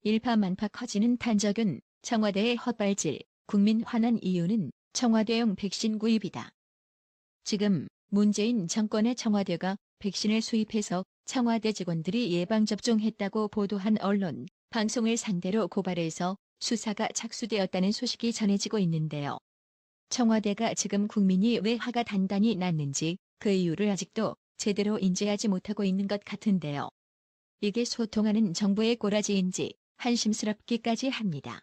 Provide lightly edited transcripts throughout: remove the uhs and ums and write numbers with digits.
일파만파 커지는 탄저균, 청와대의 헛발질, 국민 화난 이유는 청와대용 백신 구입이다. 지금 문재인 정권의 청와대가 백신을 수입해서 청와대 직원들이 예방접종했다고 보도한 언론, 방송을 상대로 고발해서 수사가 착수되었다는 소식이 전해지고 있는데요. 청와대가 지금 국민이 왜 화가 단단히 났는지 그 이유를 아직도 제대로 인지하지 못하고 있는 것 같은데요. 이게 소통하는 정부의 꼬라지인지 한심스럽기까지 합니다.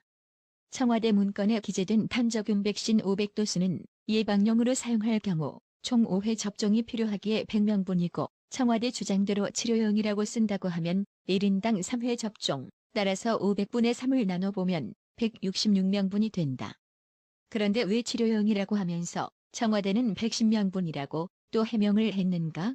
청와대 문건에 기재된 탄저균 백신 500도수는 예방용으로 사용할 경우 총 5회 접종이 필요하기에 100명분이고 청와대 주장대로 치료용이라고 쓴다고 하면 1인당 3회 접종, 따라서 500분의 3을 나눠보면 166명분이 된다. 그런데 왜 치료용이라고 하면서 청와대는 110명분이라고 또 해명을 했는가?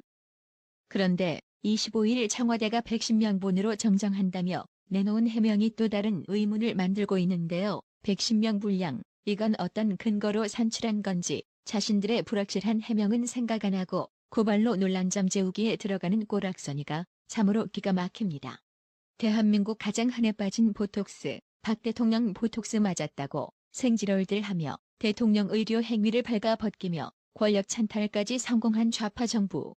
그런데 25일 청와대가 110명분으로 정정한다며 내놓은 해명이 또 다른 의문을 만들고 있는데요. 110명 분량, 이건 어떤 근거로 산출한 건지 자신들의 불확실한 해명은 생각 안 하고 고발로 논란점 재우기에 들어가는 꼬락서니가 참으로 기가 막힙니다. 대한민국 가장 흔해 빠진 보톡스, 박 대통령 보톡스 맞았다고 생지럴들 하며 대통령 의료 행위를 발가벗기며 권력 찬탈까지 성공한 좌파 정부.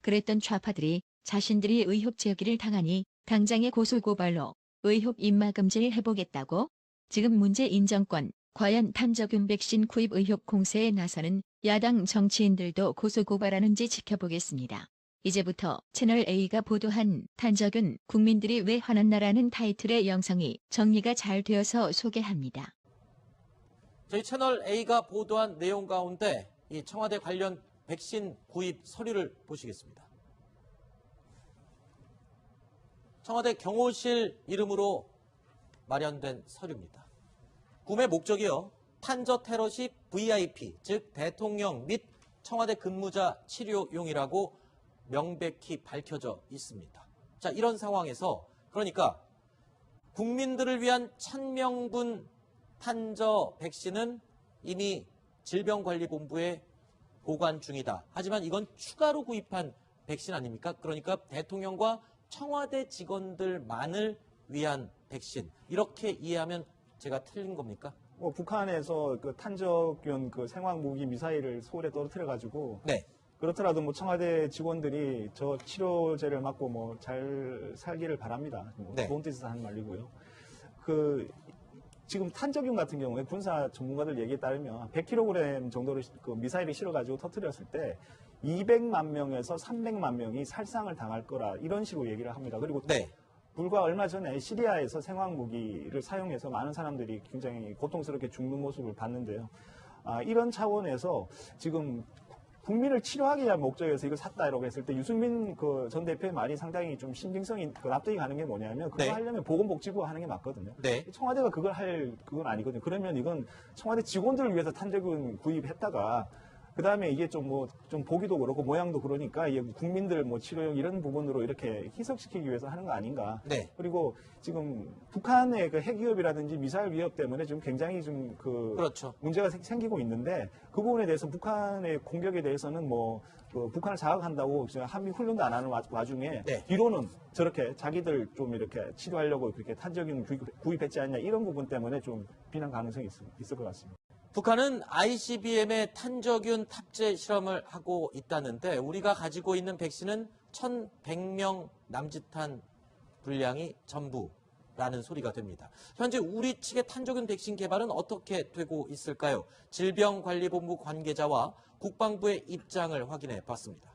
그랬던 좌파들이 자신들이 의혹 제기를 당하니 당장의 고소고발로 의혹 입막음질 해보겠다고? 지금 문재인 정권, 과연 탄저균 백신 구입 의혹 공세에 나서는 야당 정치인들도 고소고발하는지 지켜보겠습니다. 이제부터 채널A가 보도한 탄저균 국민들이 왜 화났나라는 타이틀의 영상이 정리가 잘 되어서 소개합니다. 저희 채널A가 보도한 내용 가운데 이 청와대 관련 백신 구입 서류를 보시겠습니다. 청와대 경호실 이름으로 마련된 서류입니다. 구매 목적이요. 탄저 테러시 VIP, 즉 대통령 및 청와대 근무자 치료용이라고 명백히 밝혀져 있습니다. 자, 이런 상황에서 그러니까 국민들을 위한 1000명분 탄저 백신은 이미 질병관리본부에 보관 중이다. 하지만 이건 추가로 구입한 백신 아닙니까? 그러니까 대통령과 청와대 직원들만을 위한 백신. 이렇게 이해하면 제가 틀린 겁니까? 북한에서 그 탄저균 그 생화무기 미사일을 서울에 떨어뜨려가지고 네. 그렇더라도 뭐 청와대 직원들이 저 치료제를 맞고 뭐 잘 살기를 바랍니다. 네. 좋은 뜻에서 하는 말이고요. 지금 탄저균 같은 경우에 군사 전문가들 얘기에 따르면 100kg 정도를 그 미사일을 실어가지고 터뜨렸을 때 200만 명에서 300만 명이 살상을 당할 거라 이런 식으로 얘기를 합니다. 그리고 네. 불과 얼마 전에 시리아에서 생화무기를 사용해서 많은 사람들이 굉장히 고통스럽게 죽는 모습을 봤는데요. 이런 차원에서 지금 국민을 치료하기 위한 목적에서 이걸 샀다라고 했을 때 유승민 그 전 대표의 말이 상당히 좀 신빙성이 납득이 가는 게 뭐냐면 그거 네. 하려면 보건복지부가 하는 게 맞거든요. 네. 청와대가 그걸 할 그건 아니거든요. 그러면 이건 청와대 직원들을 위해서 탄저균 구입했다가 그 다음에 이게 좀 보기도 그렇고 모양도 그러니까 이게 국민들 뭐 치료용 이런 부분으로 이렇게 희석시키기 위해서 하는 거 아닌가. 네. 그리고 지금 북한의 그 핵위협이라든지 미사일 위협 때문에 지금 굉장히 좀 그렇죠. 문제가 생기고 있는데 그 부분에 대해서 북한의 공격에 대해서는 북한을 자극한다고 한미 훈련도 안 하는 와중에 네. 뒤로는 저렇게 자기들 좀 이렇게 치료하려고 그렇게 탄저균 구입했지 않냐 이런 부분 때문에 좀 비난 가능성이 있을 것 같습니다. 북한은 ICBM에 탄저균 탑재 실험을 하고 있다는데 우리가 가지고 있는 백신은 1100명 남짓한 분량이 전부라는 소리가 됩니다. 현재 우리 측의 탄저균 백신 개발은 어떻게 되고 있을까요? 질병관리본부 관계자와 국방부의 입장을 확인해 봤습니다.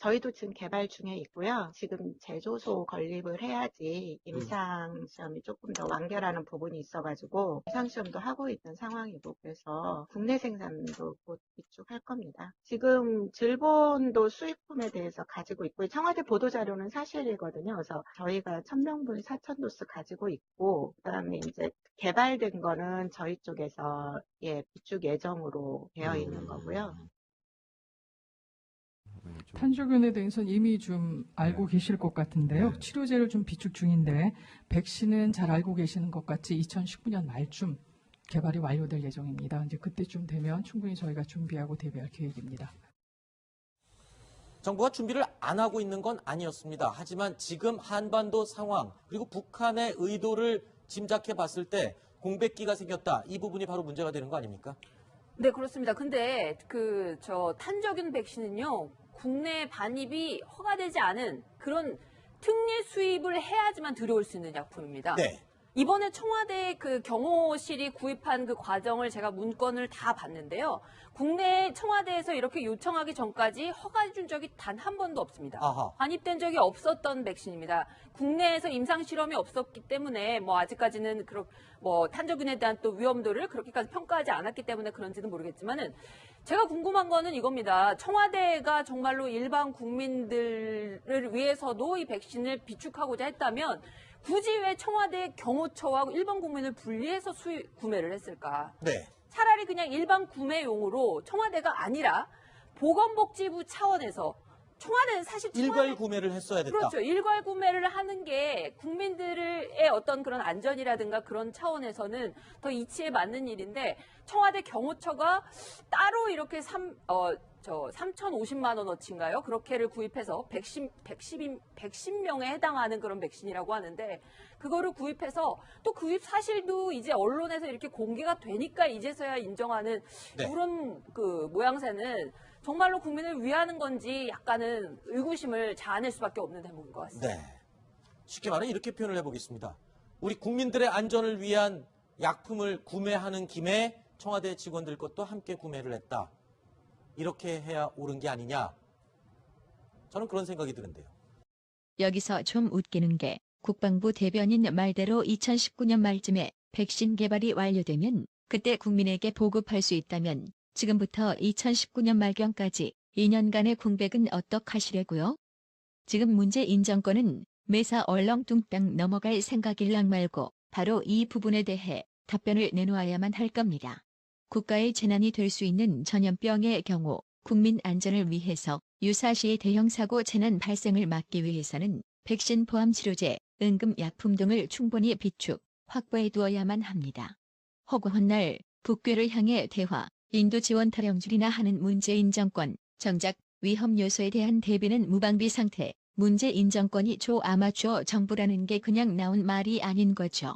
저희도 지금 개발 중에 있고요. 지금 제조소 건립을 해야지 임상시험이 조금 더 완결하는 부분이 있어가지고 임상시험도 하고 있는 상황이고 그래서 국내 생산도 곧 위축할 겁니다. 지금 질본도 수입품에 대해서 가지고 있고 청와대 보도자료는 사실이거든요. 그래서 저희가 1000명분 4000도스 가지고 있고 그다음에 이제 개발된 거는 저희 쪽에서 비축 예정으로 되어 있는 거고요. 탄저균에 대해서는 이미 좀 알고 계실 것 같은데요. 치료제를 좀 비축 중인데 백신은 잘 알고 계시는 것 같이 2019년 말쯤 개발이 완료될 예정입니다. 이제 그때쯤 되면 충분히 저희가 준비하고 대비할 계획입니다. 정부가 준비를 안 하고 있는 건 아니었습니다. 하지만 지금 한반도 상황 그리고 북한의 의도를 짐작해 봤을 때 공백기가 생겼다. 이 부분이 바로 문제가 되는 거 아닙니까? 네, 그렇습니다. 근데 탄저균 백신은요, 국내 반입이 허가되지 않은 그런 특례 수입을 해야지만 들여올 수 있는 약품입니다. 네. 이번에 청와대 경호실이 구입한 그 과정을 제가 문건을 다 봤는데요. 국내 청와대에서 이렇게 요청하기 전까지 허가 준 적이 단 한 번도 없습니다. 아하. 반입된 적이 없었던 백신입니다. 국내에서 임상 실험이 없었기 때문에 아직까지는 탄저균에 대한 또 위험도를 그렇게까지 평가하지 않았기 때문에 그런지는 모르겠지만은 제가 궁금한 거는 이겁니다. 청와대가 정말로 일반 국민들을 위해서도 이 백신을 비축하고자 했다면 굳이 왜 청와대 경호처와 일반 국민을 분리해서 구매를 했을까? 네. 차라리 그냥 일반 구매용으로 청와대가 아니라 보건복지부 차원에서 청와대는 사실 일괄 구매를 했어야 됐다. 그렇죠. 일괄 구매를 하는 게 국민들의 어떤 그런 안전이라든가 그런 차원에서는 더 이치에 맞는 일인데 청와대 경호처가 따로 이렇게 3,050만 원어치인가요? 그렇게를 구입해서 110명에 해당하는 그런 백신이라고 하는데 그거를 구입해서 또 구입 사실도 이제 언론에서 이렇게 공개가 되니까 이제서야 인정하는 네. 그런 모양새는 정말로 국민을 위하는 건지 약간은 의구심을 자아낼 수밖에 없는 대목인 것 같습니다. 네. 쉽게 말해 이렇게 표현을 해보겠습니다. 우리 국민들의 안전을 위한 약품을 구매하는 김에 청와대 직원들 것도 함께 구매를 했다. 이렇게 해야 옳은 게 아니냐. 저는 그런 생각이 드는데요. 여기서 좀 웃기는 게 국방부 대변인 말대로 2019년 말쯤에 백신 개발이 완료되면 그때 국민에게 보급할 수 있다면 지금부터 2019년 말경까지 2년간의 공백은 어떡하시려고요? 지금 문재인 정권은 매사 얼렁뚱땅 넘어갈 생각일랑 말고 바로 이 부분에 대해 답변을 내놓아야만 할 겁니다. 국가의 재난이 될 수 있는 전염병의 경우 국민 안전을 위해서 유사시의 대형 사고 재난 발생을 막기 위해서는 백신 포함 치료제, 응급약품 등을 충분히 비축, 확보해 두어야만 합니다. 허구한 날 북괴를 향해 대화, 인도 지원 타령줄이나 하는 문재인 정권, 정작 위험 요소에 대한 대비는 무방비 상태, 문재인 정권이 아마추어 정부라는 게 그냥 나온 말이 아닌 거죠.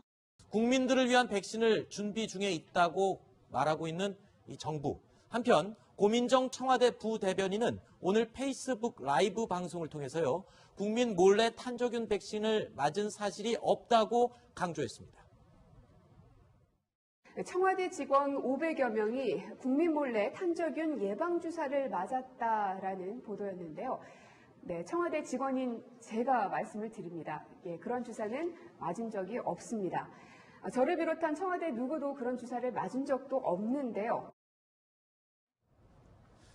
국민들을 위한 백신을 준비 중에 있다고 말하고 있는 이 정부. 한편 고민정 청와대 부대변인은 오늘 페이스북 라이브 방송을 통해서요. 국민 몰래 탄저균 백신을 맞은 사실이 없다고 강조했습니다. 청와대 직원 500여 명이 국민 몰래 탄저균 예방주사를 맞았다라는 보도였는데요. 네, 청와대 직원인 제가 말씀을 드립니다. 예, 그런 주사는 맞은 적이 없습니다. 저를 비롯한 청와대 누구도 그런 주사를 맞은 적도 없는데요.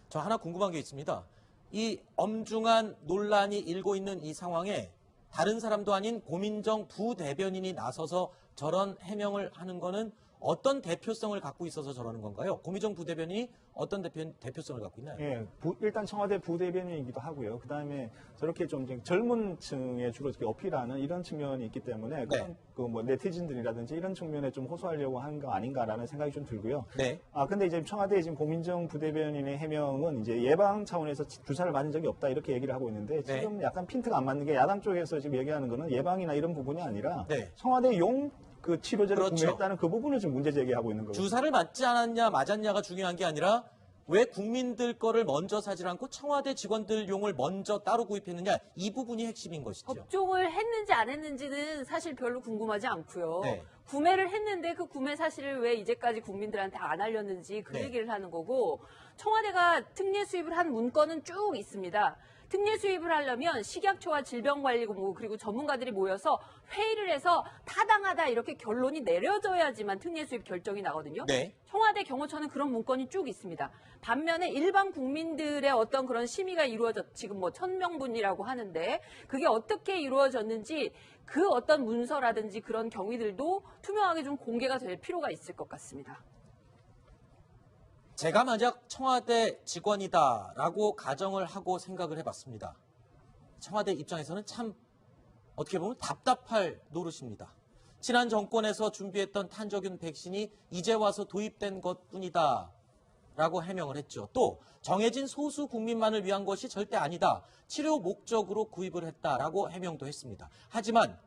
저 하나 궁금한 게 있습니다. 이 엄중한 논란이 일고 있는 이 상황에 다른 사람도 아닌 고민정 부대변인이 나서서 저런 해명을 하는 거는 어떤 대표성을 갖고 있어서 저러는 건가요? 고민정 부대변인이 어떤 대표성을 갖고 있나요? 예, 일단 청와대 부대변인이기도 하고요. 그 다음에 저렇게 좀 젊은 층에 주로 어필하는 이런 측면이 있기 때문에 그런 네티즌들이라든지 이런 측면에 좀 호소하려고 하는 거 아닌가라는 생각이 좀 들고요. 네. 근데 이제 청와대 지금 고민정 부대변인의 해명은 이제 예방 차원에서 주사를 맞은 적이 없다 이렇게 얘기를 하고 있는데 지금 약간 핀트가 안 맞는 게 야당 쪽에서 지금 얘기하는 거는 예방이나 이런 부분이 아니라 청와대용 그 치료제를 구매했다는 그 부분을 지금 문제 제기하고 있는 거거든요. 주사를 맞지 않았냐 맞았냐가 중요한 게 아니라 왜 국민들 거를 먼저 사지 않고 청와대 직원들 용을 먼저 따로 구입했느냐 이 부분이 핵심인 것이죠. 접종을 했는지 안 했는지는 사실 별로 궁금하지 않고요. 네. 구매를 했는데 그 구매 사실을 왜 이제까지 국민들한테 안 알렸는지 그 얘기를 하는 거고 청와대가 특례 수입을 한 문건은 쭉 있습니다. 특례 수입을 하려면 식약처와 질병관리본부 그리고 전문가들이 모여서 회의를 해서 타당하다 이렇게 결론이 내려져야지만 특례 수입 결정이 나거든요. 네. 청와대 경호처는 그런 문건이 쭉 있습니다. 반면에 일반 국민들의 어떤 그런 심의가 지금 1,000명분이라고 하는데 그게 어떻게 이루어졌는지 그 어떤 문서라든지 그런 경위들도 투명하게 좀 공개가 될 필요가 있을 것 같습니다. 제가 만약 청와대 직원이다라고 가정을 하고 생각을 해봤습니다. 청와대 입장에서는 참 어떻게 보면 답답할 노릇입니다. 지난 정권에서 준비했던 탄저균 백신이 이제 와서 도입된 것뿐이다 라고 해명을 했죠. 또 정해진 소수 국민만을 위한 것이 절대 아니다. 치료 목적으로 구입을 했다라고 해명도 했습니다. 하지만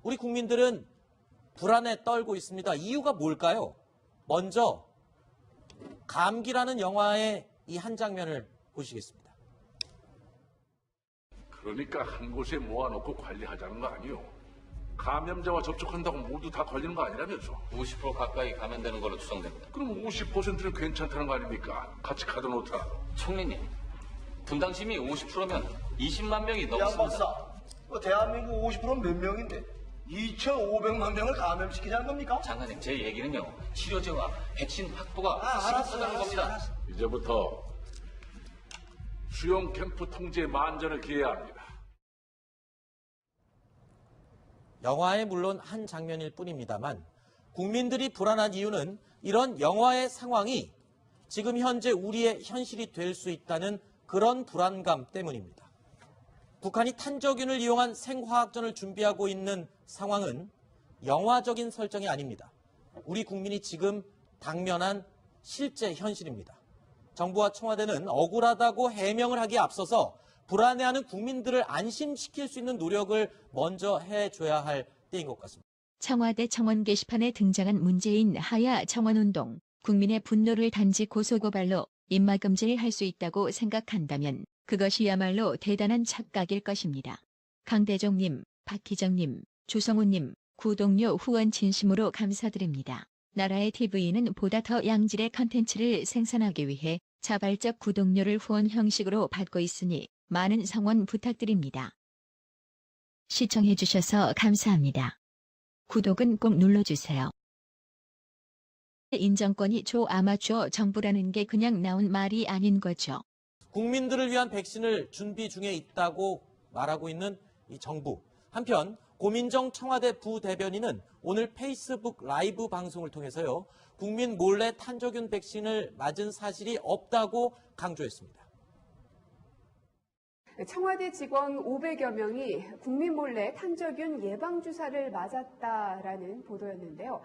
우리 국민들은 불안에 떨고 있습니다. 이유가 뭘까요? 먼저 감기라는 영화의 이 한 장면을 보시겠습니다. 그러니까 한 곳에 모아놓고 관리하자는 거 아니요. 감염자와 접촉한다고 모두 다 걸리는 거 아니라면서. 50% 가까이 감염되는 걸로 추정됩니다. 그럼 50%는 괜찮다는 거 아닙니까? 같이 가둬놓자. 총리님, 분당심이 50%면 20만 명이 양 넘습니다. 박사, 대한민국 50%는 몇 명인데 2,500만 명을 감염시키자는 겁니까? 장관님, 제 얘기는요. 치료제와 백신 확보가 알았어, 시급하다는 겁니다. 알았어. 이제부터 수용 캠프 통제 만전을 기해야 합니다. 영화의 물론 한 장면일 뿐입니다만 국민들이 불안한 이유는 이런 영화의 상황이 지금 현재 우리의 현실이 될 수 있다는 그런 불안감 때문입니다. 북한이 탄저균을 이용한 생화학전을 준비하고 있는 상황은 영화적인 설정이 아닙니다. 우리 국민이 지금 당면한 실제 현실입니다. 정부와 청와대는 억울하다고 해명을 하기에 앞서서 불안해하는 국민들을 안심시킬 수 있는 노력을 먼저 해줘야 할 때인 것 같습니다. 청와대 청원 게시판에 등장한 문재인 하야 청원운동, 국민의 분노를 단지 고소고발로 입막음질할 수 있다고 생각한다면 그것이야말로 대단한 착각일 것입니다. 강대종님, 박희정님, 조성훈님, 구독료 후원 진심으로 감사드립니다. 나라의 TV는 보다 더 양질의 컨텐츠를 생산하기 위해 자발적 구독료를 후원 형식으로 받고 있으니 많은 성원 부탁드립니다. 시청해주셔서 감사합니다. 구독은 꼭 눌러주세요. 인정권이 아마추어 정부라는 게 그냥 나온 말이 아닌 거죠. 국민들을 위한 백신을 준비 중에 있다고 말하고 있는 이 정부. 한편 고민정 청와대 부대변인은 오늘 페이스북 라이브 방송을 통해서요. 국민 몰래 탄저균 백신을 맞은 사실이 없다고 강조했습니다. 청와대 직원 500여 명이 국민 몰래 탄저균 예방주사를 맞았다라는 보도였는데요.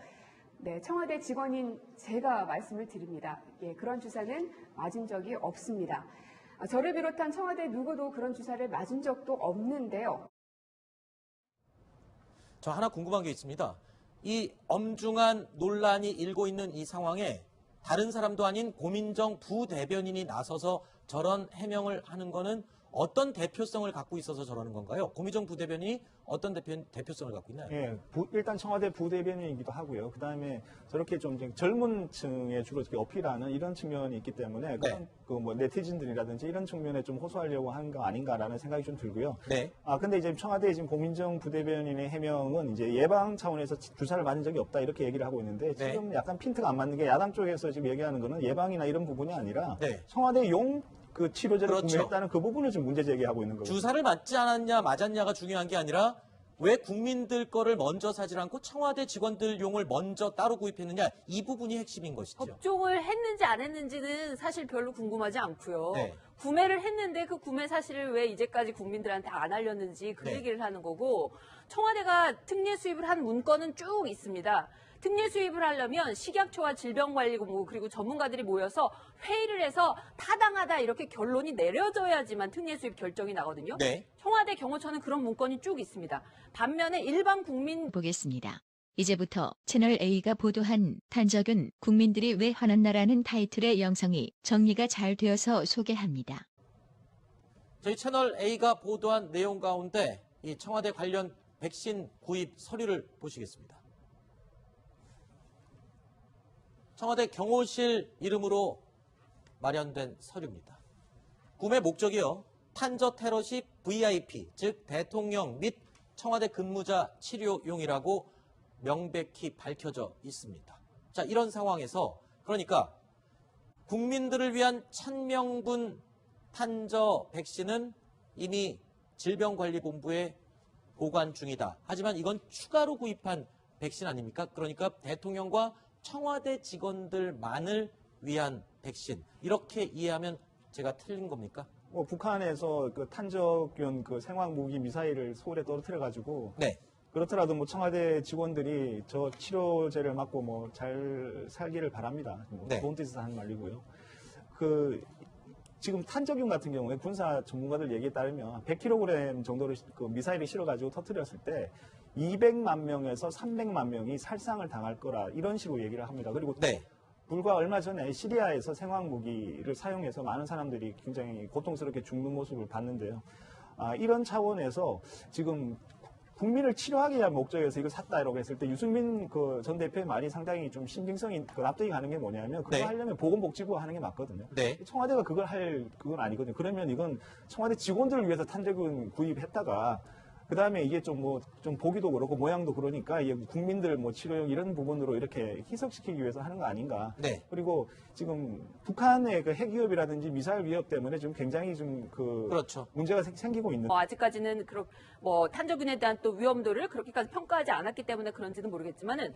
네, 청와대 직원인 제가 말씀을 드립니다. 예, 그런 주사는 맞은 적이 없습니다. 저를 비롯한 청와대 누구도 그런 주사를 맞은 적도 없는데요. 저 하나 궁금한 게 있습니다. 이 엄중한 논란이 일고 있는 이 상황에 다른 사람도 아닌 고민정 부대변인이 나서서 저런 해명을 하는 거는 어떤 대표성을 갖고 있어서 저러는 건가요? 고민정 부대변인이 어떤 대표성을 갖고 있나요? 예, 일단 청와대 부대변인이기도 하고요. 그 다음에 저렇게 좀 젊은 층에 주로 어필하는 이런 측면이 있기 때문에 그런 뭐 네티즌들이라든지 이런 측면에 좀 호소하려고 하는 거 아닌가라는 생각이 좀 들고요. 네. 근데 이제 청와대 지금 고민정 부대변인의 해명은 이제 예방 차원에서 주사를 맞은 적이 없다 이렇게 얘기를 하고 있는데 지금 약간 핀트가 안 맞는 게 야당 쪽에서 지금 얘기하는 거는 예방이나 이런 부분이 아니라 청와대용 그 치료제를 구매했다는 그 부분을 지금 문제 제기하고 있는 거거든요. 주사를 맞지 않았냐 맞았냐가 중요한 게 아니라 왜 국민들 거를 먼저 사지 않고 청와대 직원들 용을 먼저 따로 구입했느냐 이 부분이 핵심인 것이죠. 접종을 했는지 안 했는지는 사실 별로 궁금하지 않고요. 네. 구매를 했는데 그 구매 사실을 왜 이제까지 국민들한테 안 알렸는지 그 얘기를 하는 거고 청와대가 특례 수입을 한 문건은 쭉 있습니다. 특례 수입을 하려면 식약처와 질병관리본부 그리고 전문가들이 모여서 회의를 해서 타당하다 이렇게 결론이 내려져야지만 특례 수입 결정이 나거든요. 네. 청와대 경호처는 그런 문건이 쭉 있습니다. 반면에 일반 국민 보겠습니다. 이제부터 채널A가 보도한 탄저균 국민들이 왜 화났나라는 타이틀의 영상이 정리가 잘 되어서 소개합니다. 저희 채널A가 보도한 내용 가운데 이 청와대 관련 백신 구입 서류를 보시겠습니다. 청와대 경호실 이름으로 마련된 서류입니다. 구매 목적이요. 탄저 테러시 VIP, 즉 대통령 및 청와대 근무자 치료용이라고 명백히 밝혀져 있습니다. 자, 이런 상황에서 그러니까 국민들을 위한 1000명분 탄저 백신은 이미 질병관리본부에 보관 중이다. 하지만 이건 추가로 구입한 백신 아닙니까? 그러니까 대통령과 청와대 직원들만을 위한 백신. 이렇게 이해하면 제가 틀린 겁니까? 북한에서 그 탄저균 그 생화무기 미사일을 서울에 떨어뜨려가지고 네. 그렇더라도 뭐 청와대 직원들이 저 치료제를 맞고 뭐 잘 살기를 바랍니다. 뭐 좋은 뜻에서 하는 말이고요. 지금 탄저균 같은 경우에 군사 전문가들 얘기에 따르면 100kg 정도를 미사일을 실어가지고 터뜨렸을 때 200만 명에서 300만 명이 살상을 당할 거라 이런 식으로 얘기를 합니다. 그리고 네. 불과 얼마 전에 시리아에서 생화학 무기를 사용해서 많은 사람들이 굉장히 고통스럽게 죽는 모습을 봤는데요. 이런 차원에서 지금 국민을 치료하기 위한 목적에서 이걸 샀다라고 했을 때 유승민 전 대표의 말이 상당히 좀 신빙성이 납득이 가는 게 뭐냐면 그거 네. 하려면 보건복지부가 하는 게 맞거든요. 네. 청와대가 그건 아니거든요. 그러면 이건 청와대 직원들을 위해서 탄저균 구입했다가 그다음에 이게 좀 보기도 그렇고 모양도 그러니까 이게 국민들 치료용 이런 부분으로 이렇게 희석시키기 위해서 하는 거 아닌가. 네. 그리고 지금 북한의 핵 위협이라든지 미사일 위협 때문에 지금 굉장히 그렇죠. 문제가 생기고 있는. 아직까지는 탄저균에 대한 또 위험도를 그렇게까지 평가하지 않았기 때문에 그런지는 모르겠지만은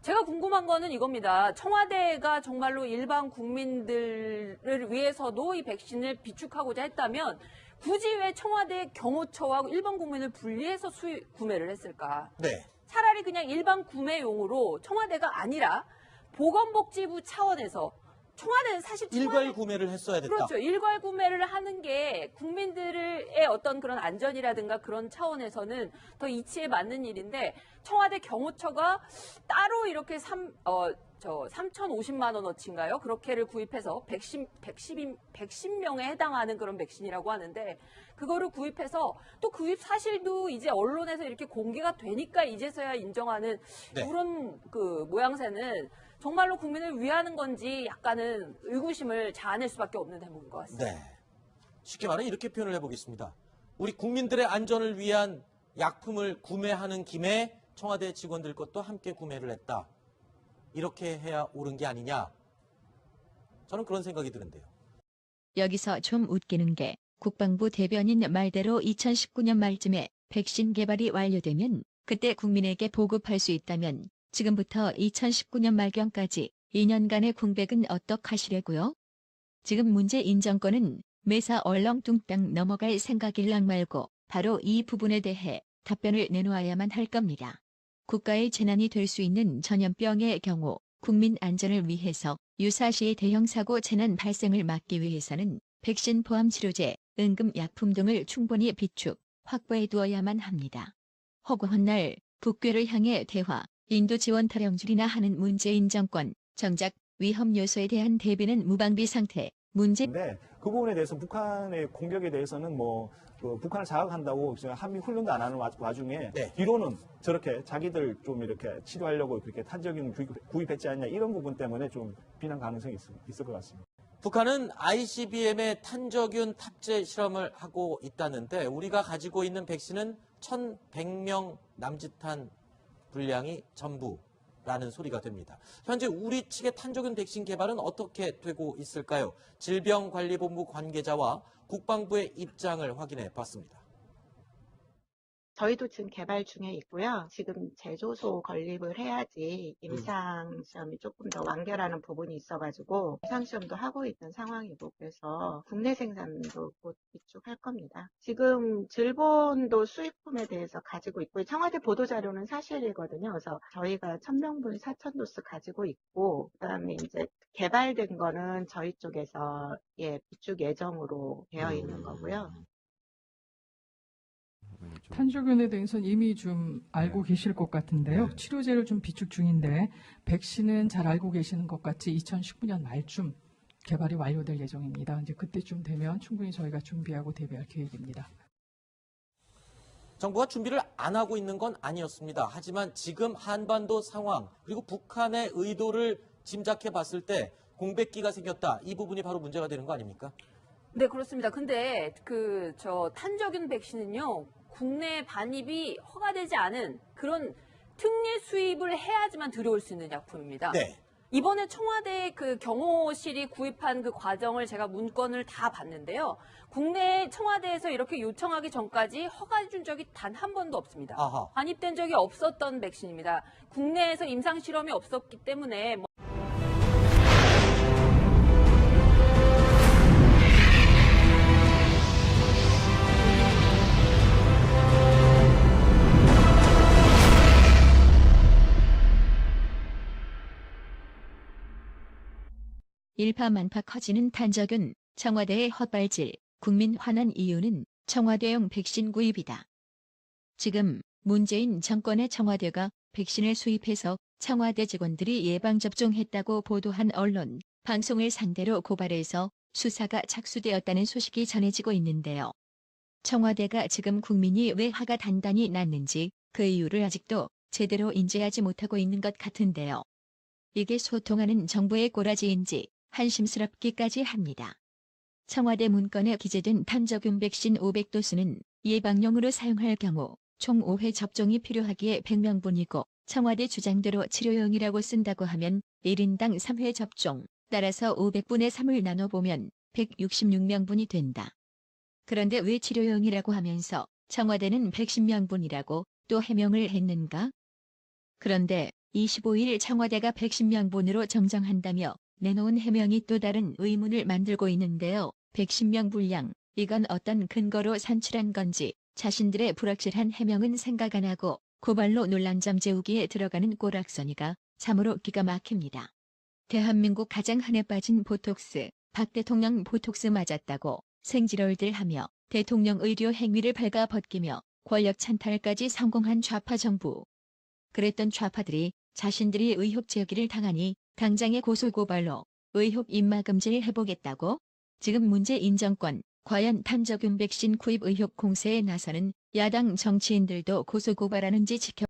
제가 궁금한 거는 이겁니다. 청와대가 정말로 일반 국민들을 위해서도 이 백신을 비축하고자 했다면 굳이 왜 청와대 경호처와 일반 국민을 분리해서 구매를 했을까? 네. 차라리 그냥 일반 구매용으로 청와대가 아니라 보건복지부 차원에서 청와대는 사실 일괄 구매를 했어야 됐다. 그렇죠. 일괄 구매를 하는 게 국민들의 어떤 그런 안전이라든가 그런 차원에서는 더 이치에 맞는 일인데 청와대 경호처가 따로 이렇게 3,050만 원어치인가요? 그렇게를 구입해서 110명에 해당하는 그런 백신이라고 하는데 그거를 구입해서 또 구입 사실도 이제 언론에서 이렇게 공개가 되니까 이제서야 인정하는 네. 그런 모양새는 정말로 국민을 위하는 건지 약간은 의구심을 자아낼 수밖에 없는 대목인 것 같습니다. 네. 쉽게 말해 이렇게 표현을 해보겠습니다. 우리 국민들의 안전을 위한 약품을 구매하는 김에 청와대 직원들 것도 함께 구매를 했다. 이렇게 해야 옳은 게 아니냐. 저는 그런 생각이 드는데요. 여기서 좀 웃기는 게 국방부 대변인 말대로 2019년 말쯤에 백신 개발이 완료되면 그때 국민에게 보급할 수 있다면 지금부터 2019년 말경까지 2년간의 공백은 어떡하시려고요? 지금 문재인 정권은 매사 얼렁뚱땅 넘어갈 생각일랑 말고 바로 이 부분에 대해 답변을 내놓아야만 할 겁니다. 국가의 재난이 될 수 있는 전염병의 경우 국민 안전을 위해서 유사시의 대형 사고 재난 발생을 막기 위해서는 백신 포함 치료제, 응급약품 등을 충분히 비축, 확보해 두어야만 합니다. 허구한 날 북괴를 향해 대화, 인도 지원 타령줄이나 하는 문재인 정권, 정작 위험 요소에 대한 대비는 무방비 상태. 근데 그 부분에 대해서 북한의 공격에 대해서는 북한을 자극한다고 한미 훈련도 안 하는 와중에 네. 뒤로는 저렇게 자기들 좀 이렇게 치료하려고 그렇게 탄저균 구입했지 않냐 이런 부분 때문에 좀 비난 가능성이 있을 것 같습니다. 북한은 ICBM의 탄저균 탑재 실험을 하고 있다는데 우리가 가지고 있는 백신은 1,100명 남짓한 분량이 전부라는 소리가 됩니다. 현재 우리 측의 탄저균 백신 개발은 어떻게 되고 있을까요? 질병관리본부 관계자와 국방부의 입장을 확인해 봤습니다. 저희도 지금 개발 중에 있고요. 지금 제조소 건립을 해야지 임상 시험이 조금 더 완결하는 부분이 있어가지고 임상 시험도 하고 있는 상황이고 그래서 국내 생산도 곧 비축할 겁니다. 지금 질본도 수입품에 대해서 가지고 있고 청와대 보도자료는 사실이거든요. 그래서 저희가 1,000명분 4,000도스 가지고 있고 그다음에 이제 개발된 거는 저희 쪽에서 비축 예정으로 되어 있는 거고요. 탄저균에 대해서는 이미 좀 알고 계실 것 같은데요. 치료제를 좀 비축 중인데 백신은 잘 알고 계시는 것 같이 2019년 말쯤 개발이 완료될 예정입니다. 이제 그때쯤 되면 충분히 저희가 준비하고 대비할 계획입니다. 정부가 준비를 안 하고 있는 건 아니었습니다. 하지만 지금 한반도 상황 그리고 북한의 의도를 짐작해 봤을 때 공백기가 생겼다. 이 부분이 바로 문제가 되는 거 아닙니까? 네, 그렇습니다. 근데 탄저균 백신은요, 국내 반입이 허가되지 않은 그런 특례 수입을 해야지만 들여올 수 있는 약품입니다. 네. 이번에 청와대 경호실이 구입한 그 과정을 제가 문건을 다 봤는데요. 국내 청와대에서 이렇게 요청하기 전까지 허가해 준 적이 단 한 번도 없습니다. 아하. 반입된 적이 없었던 백신입니다. 국내에서 임상 실험이 없었기 때문에 일파만파 커지는 탄저균, 청와대의 헛발질, 국민 화난 이유는 청와대용 백신 구입이다. 지금 문재인 정권의 청와대가 백신을 수입해서 청와대 직원들이 예방접종했다고 보도한 언론, 방송을 상대로 고발해서 수사가 착수되었다는 소식이 전해지고 있는데요. 청와대가 지금 국민이 왜 화가 단단히 났는지 그 이유를 아직도 제대로 인지하지 못하고 있는 것 같은데요. 이게 소통하는 정부의 꼬라지인지 한심스럽기까지 합니다. 청와대 문건에 기재된 탄저균 백신 500도수는 예방용으로 사용할 경우 총 5회 접종이 필요하기에 100명분이고 청와대 주장대로 치료용이라고 쓴다고 하면 1인당 3회 접종, 따라서 500분의 3을 나눠보면 166명분이 된다. 그런데 왜 치료용이라고 하면서 청와대는 110명분이라고 또 해명을 했는가? 그런데 25일 청와대가 110명분으로 정정한다며 내놓은 해명이 또 다른 의문을 만들고 있는데요. 110명 분량, 이건 어떤 근거로 산출한 건지 자신들의 불확실한 해명은 생각 안 하고 고발로 논란점 재우기에 들어가는 꼬락서니가 참으로 기가 막힙니다. 대한민국 가장 흔해 빠진 보톡스, 박 대통령 보톡스 맞았다고 생지럴들 하며 대통령 의료 행위를 발가벗기며 권력 찬탈까지 성공한 좌파 정부. 그랬던 좌파들이 자신들이 의혹 제기를 당하니 당장의 고소고발로 의혹 입막음질 해보겠다고? 지금 문재인 정권, 과연 탄저균 백신 구입 의혹 공세에 나서는 야당 정치인들도 고소고발하는지 지켜